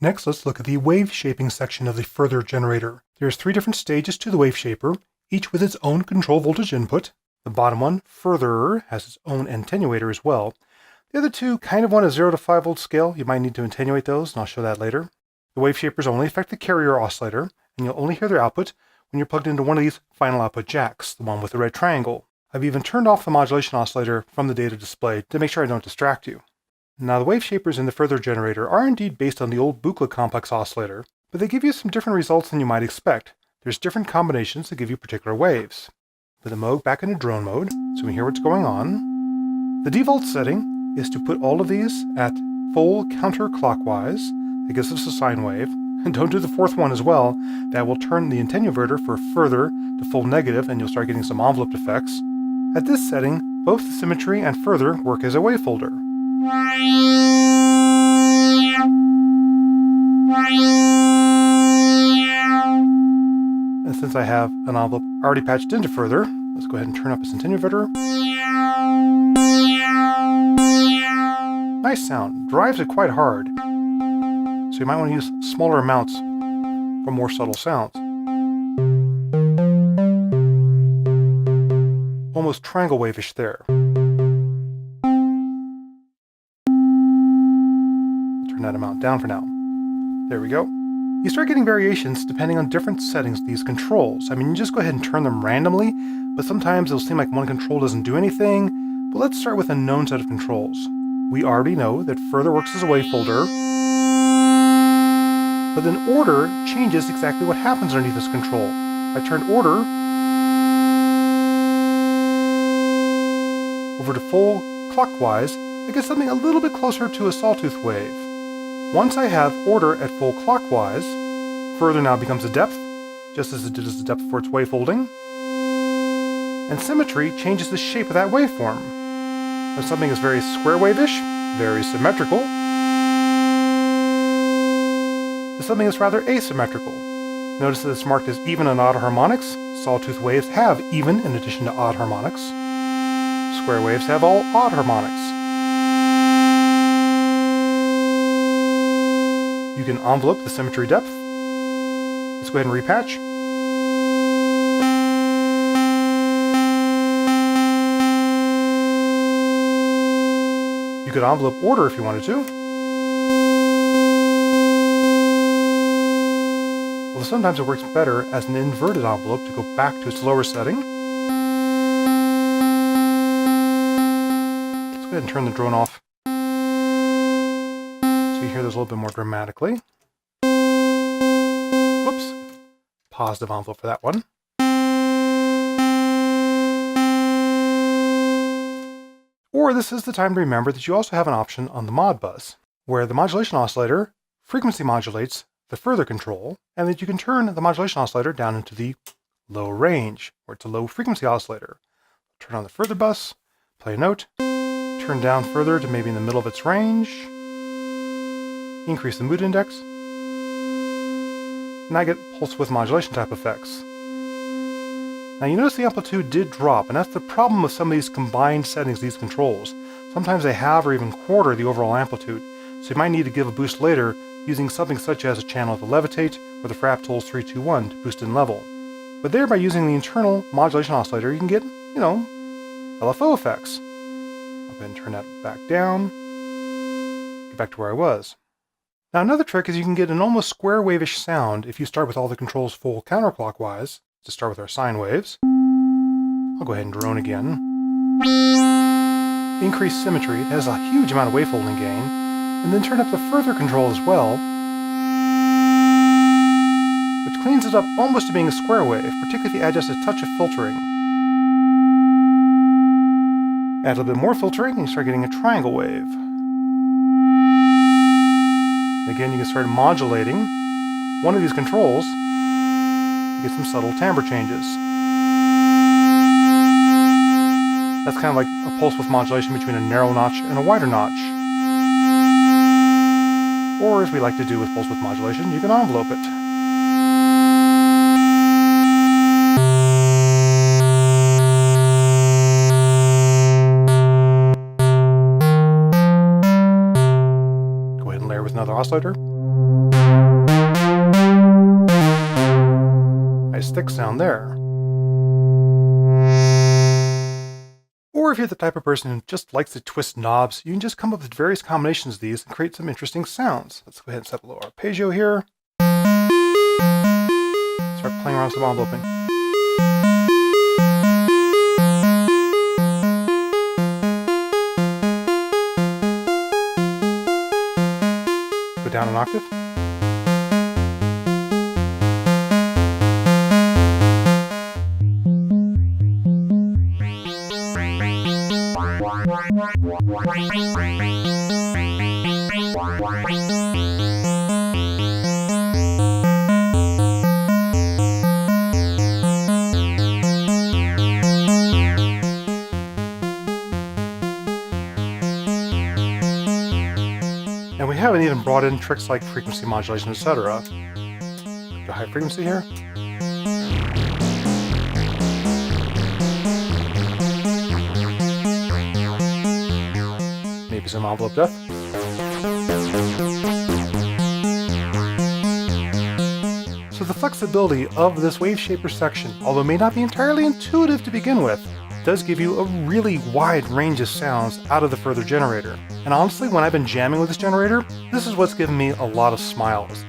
Next, let's look at the wave shaping section of the Furthrrrr generator. There's 3 different stages to the wave shaper, each with its own control voltage input. The bottom one, Furthrrrr, has its own attenuator as well. The other 2 kind of want a 0 to 5 volt scale. You might need to attenuate those, and I'll show that later. The wave shapers only affect the carrier oscillator, and you'll only hear their output when you're plugged into one of these final output jacks, the one with the red triangle. I've even turned off the modulation oscillator from the data display to make sure I don't distract you. Now, the wave shapers in the Furthrrrr generator are indeed based on the old Buchla complex oscillator, but they give you some different results than you might expect. There's different combinations that give you particular waves. Put the mode back into drone mode, so we hear what's going on. The default setting is to put all of these at full counterclockwise. That gives us a sine wave. And don't do the 4th one as well. That will turn the attenuverter for further to full negative, and you'll start getting some enveloped effects. At this setting, both the Symmetry and Furthrrrr work as a wavefolder. And since I have an envelope already patched into Furthrrrr, let's go ahead and turn up its attenuverter. Nice sound. Drives it quite hard. So you might want to use smaller amounts for more subtle sounds. Almost triangle wave-ish there. I'll turn that amount down for now. There we go. You start getting variations depending on different settings of these controls. I mean, you just go ahead and turn them randomly, but sometimes it'll seem like one control doesn't do anything. But let's start with a known set of controls. We already know that Furthrrrr works as a wavefolder, but then order changes exactly what happens underneath this control. If I turn order over to full clockwise, I get something a little bit closer to a sawtooth wave. Once I have order at full clockwise, Furthrrrr now becomes a depth, just as it did as the depth for its wavefolding. And Symmetry changes the shape of that waveform. When something is very square wave-ish, very symmetrical, to something that's rather asymmetrical. Notice that it's marked as even and odd harmonics. Sawtooth waves have even in addition to odd harmonics. Square waves have all odd harmonics. You can envelope the Symmetry depth. Let's go ahead and repatch. You could envelope order if you wanted to. Although sometimes it works better as an inverted envelope to go back to its lower setting. Let's go ahead and turn the drone off so you hear those a little bit more dramatically. Whoops. Positive envelope for that one. Or this is the time to remember that you also have an option on the mod bus, where the modulation oscillator frequency modulates the Furthrrrr control, and that you can turn the modulation oscillator down into the low range, where it's a low frequency oscillator. Turn on the Furthrrrr bus, play a note, turn down Furthrrrr to maybe in the middle of its range, increase the mood index, and I get pulse width modulation type effects. Now you notice the amplitude did drop, and that's the problem with some of these combined settings, these controls. Sometimes they have or even quarter the overall amplitude, so you might need to give a boost later using something such as a channel of the levitate or the Fraptools 321 to boost in level. But there, by using the internal modulation oscillator, you can get, LFO effects. I'll go ahead and turn that back down, get back to where I was. Now another trick is you can get an almost square wave-ish sound if you start with all the controls full counterclockwise, to start with our sine waves. I'll go ahead and drone again. Increase Symmetry, it has a huge amount of wavefolding gain, and then turn up the Furthrrrr control as well, which cleans it up almost to being a square wave, particularly if you add just a touch of filtering. Add a little bit more filtering, and you start getting a triangle wave. Again, you can start modulating one of these controls to get some subtle timbre changes. That's kind of like a pulse width modulation between a narrow notch and a wider notch. Or, as we like to do with pulse width modulation, you can envelope it. Go ahead and layer with another oscillator. Nice thick sound there. Or if you're the type of person who just likes to twist knobs, you can just come up with various combinations of these and create some interesting sounds. Let's go ahead and set a little arpeggio here. Start playing around with some enveloping. Go down an octave. And we haven't even brought in tricks like frequency modulation, etc. The high frequency here. Maybe some envelope depth. So the flexibility of this Waveshaper section, although it may not be entirely intuitive to begin with, does give you a really wide range of sounds out of the Furthrrrr generator. And honestly, when I've been jamming with this generator, this is what's given me a lot of smiles.